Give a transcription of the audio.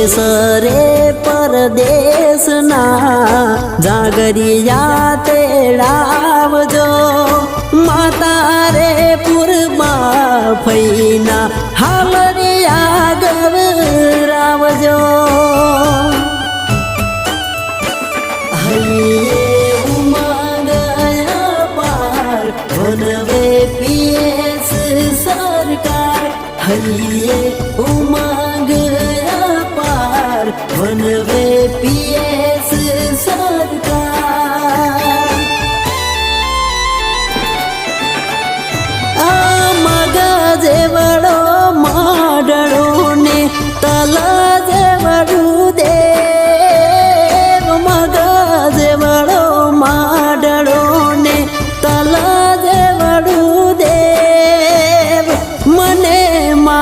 સરે પરદેશના જાગરિયા તેડાવજો માતા રે પૂરમાં ફઈના હાલરિયા ગવરાવજો હૈયે ઉમંગયા પાર વનવે પીએસ સરકાર હૈયે ઉમંગયા પાર વનવે પીએસ